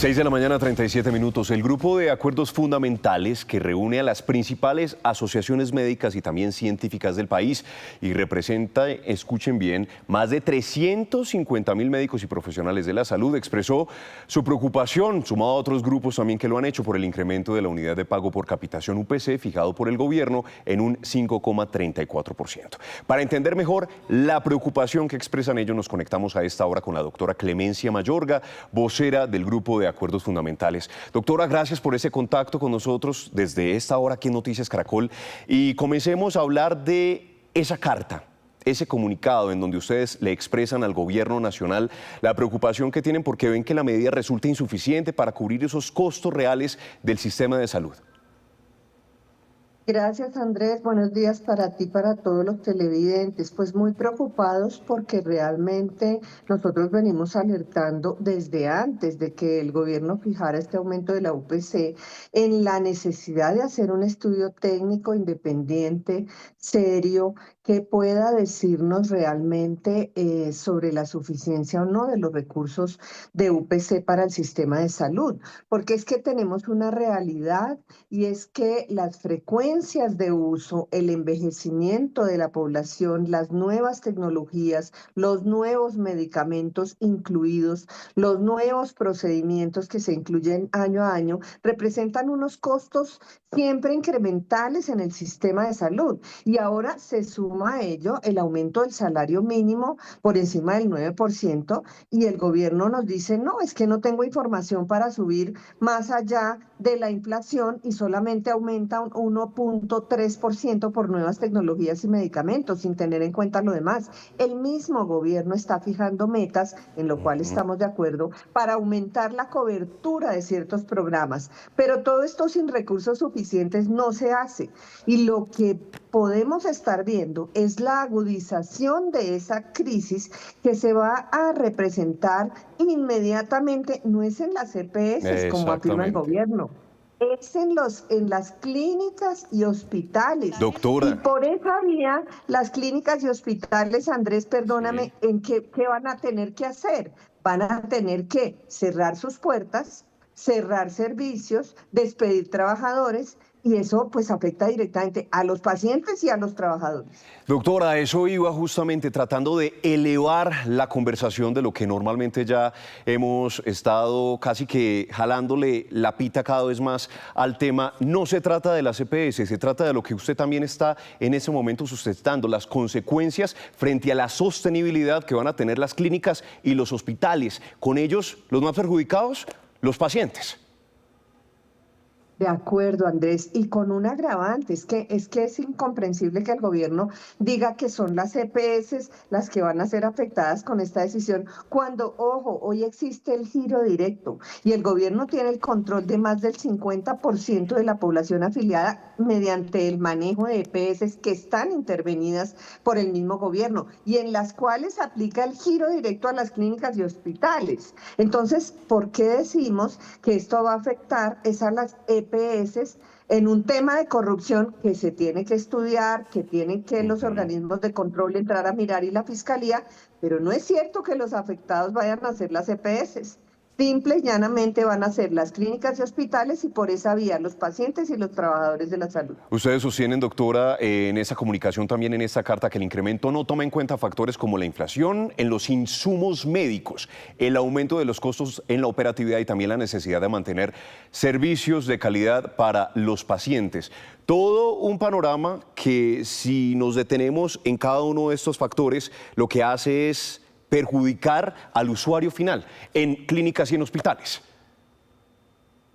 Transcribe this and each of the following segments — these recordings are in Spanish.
6 de la mañana, 37 minutos. El grupo de acuerdos fundamentales que reúne a las principales asociaciones médicas y también científicas del país y representa, escuchen bien, más de 350.000 médicos y profesionales de la salud, expresó su preocupación, sumado a otros grupos también que lo han hecho, por el incremento de la unidad de pago por capitación UPC fijado por el gobierno en un 5,34%. Para entender mejor la preocupación que expresan ellos, nos conectamos a esta hora con la doctora Clemencia Mayorga, vocera del grupo de acuerdos fundamentales. Doctora, gracias por ese contacto con nosotros desde esta hora aquí en Noticias Caracol, y comencemos a hablar de esa carta, ese comunicado en donde ustedes le expresan al gobierno nacional la preocupación que tienen porque ven que la medida resulta insuficiente para cubrir esos costos reales del sistema de salud. Gracias, Andrés. Buenos días para ti, para todos los televidentes. Pues muy preocupados porque realmente nosotros venimos alertando desde antes de que el gobierno fijara este aumento de la UPC en la necesidad de hacer un estudio técnico independiente, serio, que pueda decirnos realmente sobre la suficiencia o no de los recursos de UPC para el sistema de salud. Porque es que tenemos una realidad y es que las frecuencias de uso, el envejecimiento de la población, las nuevas tecnologías, los nuevos medicamentos incluidos, los nuevos procedimientos que se incluyen año a año, representan unos costos siempre incrementales en el sistema de salud. Y ahora se suma a ello el aumento del salario mínimo por encima del 9%, y el gobierno nos dice, no, es que no tengo información para subir más allá de la inflación y solamente aumenta un 1,3% por nuevas tecnologías y medicamentos, sin tener en cuenta lo demás. El mismo gobierno está fijando metas, en lo cual estamos de acuerdo, para aumentar la cobertura de ciertos programas, pero todo esto sin recursos suficientes no se hace. Y lo que podemos estar viendo es la agudización de esa crisis que se va a representar inmediatamente, no es en las EPS, como afirma el gobierno, es en las clínicas y hospitales. Doctora. Y por esa vía, las clínicas y hospitales, Andrés, perdóname, Sí. ¿qué van a tener que hacer? Van a tener que cerrar sus puertas, cerrar servicios, despedir trabajadores, y eso pues afecta directamente a los pacientes y a los trabajadores. Doctora, eso iba justamente tratando de elevar la conversación de lo que normalmente ya hemos estado casi que jalándole la pita cada vez más al tema. No se trata de las EPS, se trata de lo que usted también está en ese momento sustentando, las consecuencias frente a la sostenibilidad que van a tener las clínicas y los hospitales. Con ellos, los más perjudicados, los pacientes. De acuerdo, Andrés, y con un agravante, es que es incomprensible que el gobierno diga que son las EPS las que van a ser afectadas con esta decisión, cuando, ojo, hoy existe el giro directo y el gobierno tiene el control de más del 50% de la población afiliada mediante el manejo de EPS que están intervenidas por el mismo gobierno y en las cuales aplica el giro directo a las clínicas y hospitales. Entonces, ¿por qué decimos que esto va a afectar a las EPS en un tema de corrupción que se tiene que estudiar, que tienen que los organismos de control entrar a mirar y la fiscalía, pero no es cierto que los afectados vayan a ser las EPS? Simple y llanamente van a ser las clínicas y hospitales y por esa vía los pacientes y los trabajadores de la salud. Ustedes sostienen, doctora, en esa comunicación también en esta carta que el incremento no toma en cuenta factores como la inflación en los insumos médicos, el aumento de los costos en la operatividad y también la necesidad de mantener servicios de calidad para los pacientes. Todo un panorama que, si nos detenemos en cada uno de estos factores, lo que hace es perjudicar al usuario final en clínicas y en hospitales.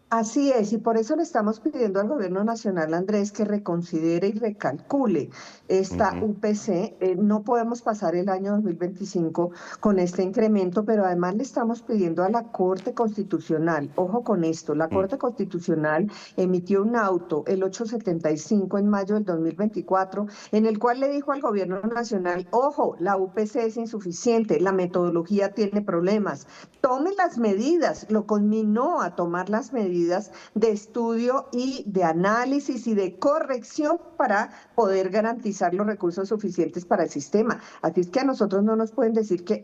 Así es, y por eso le estamos pidiendo al gobierno nacional, Andrés, que reconsidere y recalcule esta UPC. No podemos pasar el año 2025 con este incremento, pero además le estamos pidiendo a la Corte Constitucional, ojo con esto, la Corte Constitucional emitió un auto, el 875, en mayo del 2024, en el cual le dijo al gobierno nacional, ojo, la UPC es insuficiente, la metodología tiene problemas, tome las medidas, lo conminó a tomar las medidas medidas de estudio y de análisis y de corrección para poder garantizar los recursos suficientes para el sistema. Así es que a nosotros no nos pueden decir que,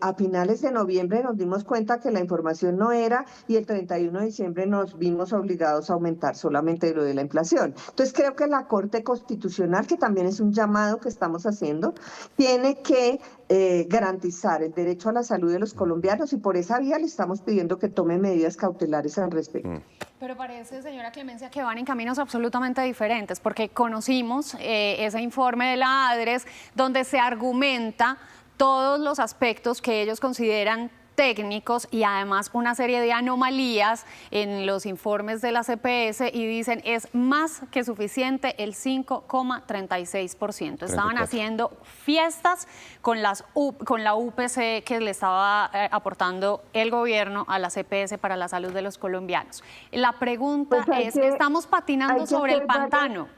a finales de noviembre nos dimos cuenta que la información no era y el 31 de diciembre nos vimos obligados a aumentar solamente lo de la inflación. Entonces creo que la Corte Constitucional, que también es un llamado que estamos haciendo, tiene que garantizar el derecho a la salud de los colombianos y por esa vía le estamos pidiendo que tome medidas cautelares al respecto. Pero parece, señora Clemencia, que van en caminos absolutamente diferentes, porque conocimos ese informe de la ADRES donde se argumenta todos los aspectos que ellos consideran técnicos y además una serie de anomalías en los informes de la CPS y dicen es más que suficiente el 5,36%. Estaban haciendo fiestas con la UPC que le estaba aportando el gobierno a la CPS para la salud de los colombianos. La pregunta es, ¿estamos patinando sobre el pantano?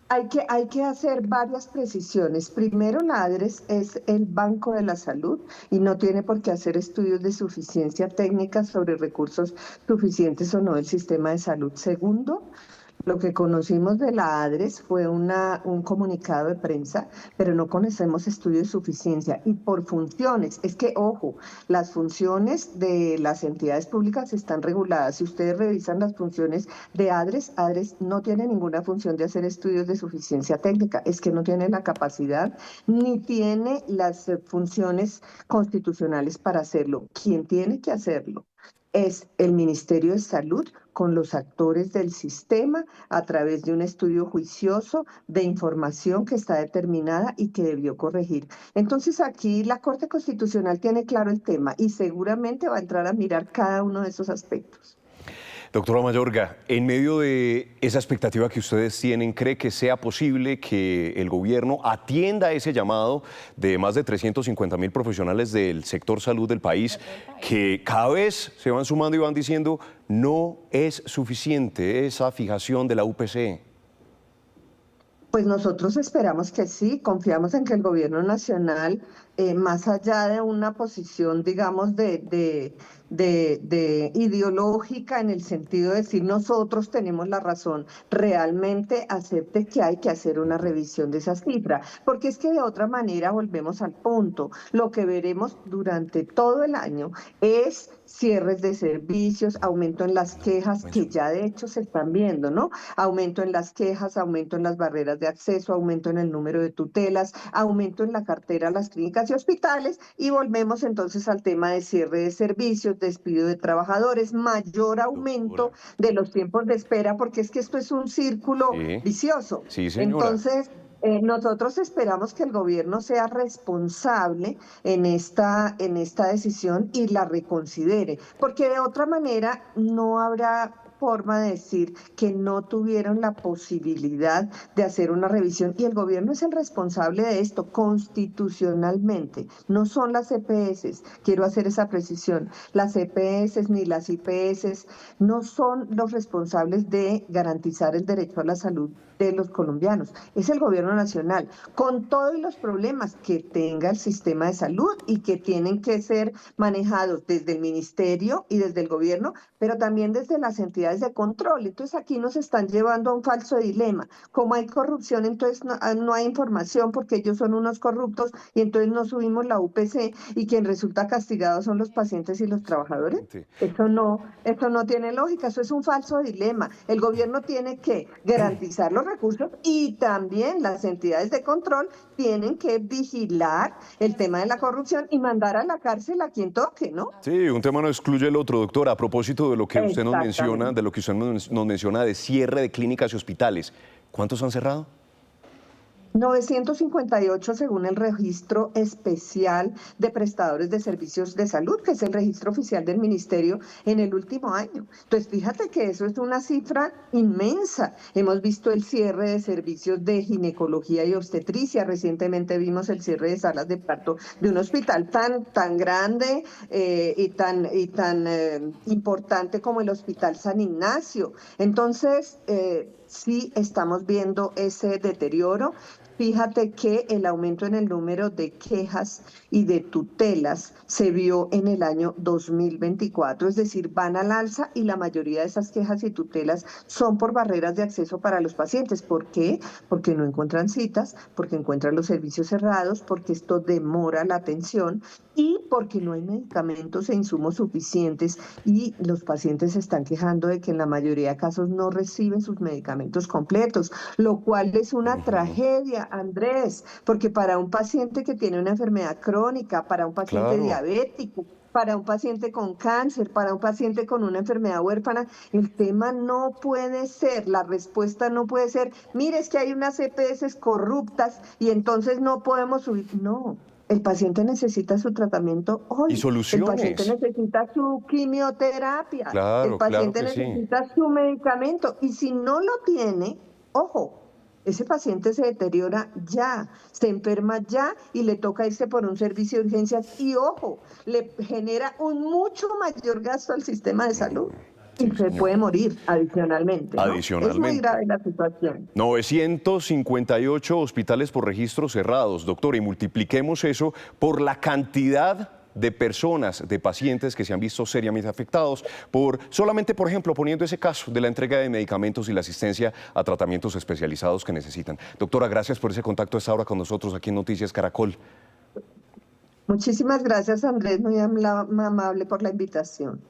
Hay que hacer varias precisiones. Primero, la ADRES es el Banco de la Salud y no tiene por qué hacer estudios de suficiencia técnica sobre recursos suficientes o no del sistema de salud. Segundo, lo que conocimos de la ADRES fue un comunicado de prensa, pero no conocemos estudios de suficiencia. Y por funciones, es que, ojo, las funciones de las entidades públicas están reguladas. Si ustedes revisan las funciones de ADRES no tiene ninguna función de hacer estudios de suficiencia técnica. Es que no tiene la capacidad ni tiene las funciones constitucionales para hacerlo. ¿Quién tiene que hacerlo? Es el Ministerio de Salud con los actores del sistema a través de un estudio juicioso de información que está determinada y que debió corregir. Entonces aquí la Corte Constitucional tiene claro el tema y seguramente va a entrar a mirar cada uno de esos aspectos. Doctora Mayorga, en medio de esa expectativa que ustedes tienen, ¿cree que sea posible que el gobierno atienda ese llamado de más de 350.000 profesionales del sector salud del país, que cada vez se van sumando y van diciendo no es suficiente esa fijación de la UPC? Pues nosotros esperamos que sí, confiamos en que el gobierno nacional, más allá de una posición, digamos, de ideológica en el sentido de decir nosotros tenemos la razón, realmente acepte que hay que hacer una revisión de esa cifra, porque es que de otra manera volvemos al punto. Lo que veremos durante todo el año es cierres de servicios, aumento en las quejas, que ya de hecho se están viendo, ¿no? Aumento en las quejas, aumento en las barreras de acceso, aumento en el número de tutelas, aumento en la cartera a las clínicas y hospitales, y volvemos entonces al tema de cierre de servicios, despido de trabajadores, mayor aumento de los tiempos de espera, porque es que esto es un círculo vicioso. Sí, señora. Entonces, nosotros esperamos que el gobierno sea responsable en esta decisión y la reconsidere, porque de otra manera no habrá forma de decir que no tuvieron la posibilidad de hacer una revisión y el gobierno es el responsable de esto constitucionalmente, no son las EPS, quiero hacer esa precisión, las EPS ni las IPS no son los responsables de garantizar el derecho a la salud de los colombianos, es el gobierno nacional, con todos los problemas que tenga el sistema de salud y que tienen que ser manejados desde el ministerio y desde el gobierno, pero también desde las entidades de control. Entonces aquí nos están llevando a un falso dilema. Como hay corrupción, entonces no hay información porque ellos son unos corruptos y entonces no subimos la UPC y quien resulta castigado son los pacientes y los trabajadores. Eso no tiene lógica, eso es un falso dilema. El gobierno tiene que garantizar los recursos y también las entidades de control tienen que vigilar el tema de la corrupción y mandar a la cárcel a quien toque, ¿no? Sí, un tema no excluye el otro, doctora. A propósito de lo que usted nos menciona, de cierre de clínicas y hospitales, ¿cuántos han cerrado? 958 según el registro especial de prestadores de servicios de salud, que es el registro oficial del ministerio en el último año. Entonces, fíjate que eso es una cifra inmensa. Hemos visto el cierre de servicios de ginecología y obstetricia. Recientemente vimos el cierre de salas de parto de un hospital tan grande y tan importante como el Hospital San Ignacio. Entonces, sí estamos viendo ese deterioro. Fíjate que el aumento en el número de quejas y de tutelas se vio en el año 2024, es decir, van al alza y la mayoría de esas quejas y tutelas son por barreras de acceso para los pacientes. ¿Por qué? Porque no encuentran citas, porque encuentran los servicios cerrados, porque esto demora la atención y porque no hay medicamentos e insumos suficientes y los pacientes se están quejando de que en la mayoría de casos no reciben sus medicamentos completos, lo cual es una tragedia, Andrés, porque para un paciente que tiene una enfermedad crónica, para un paciente Claro. diabético, para un paciente con cáncer, para un paciente con una enfermedad huérfana, el tema no puede ser, la respuesta no puede ser, mire, es que hay unas EPS corruptas y entonces no podemos subir. No, el paciente necesita su tratamiento hoy. Y El paciente soluciones. necesita su quimioterapia. El Claro, claro paciente que sí. necesita su medicamento. Y si no lo tiene, ojo, ese paciente se deteriora ya, se enferma ya y le toca irse por un servicio de urgencias y ojo, le genera un mucho mayor gasto al sistema de salud y Sí, se señor. puede morir adicionalmente, ¿no? Es muy Adicionalmente. grave la situación. 958 hospitales por registro cerrados, doctor, y multipliquemos eso por la cantidad de personas, de pacientes que se han visto seriamente afectados por, solamente por ejemplo, poniendo ese caso de la entrega de medicamentos y la asistencia a tratamientos especializados que necesitan. Doctora, gracias por ese contacto a esta hora con nosotros aquí en Noticias Caracol. Muchísimas gracias, Andrés, muy amable por la invitación.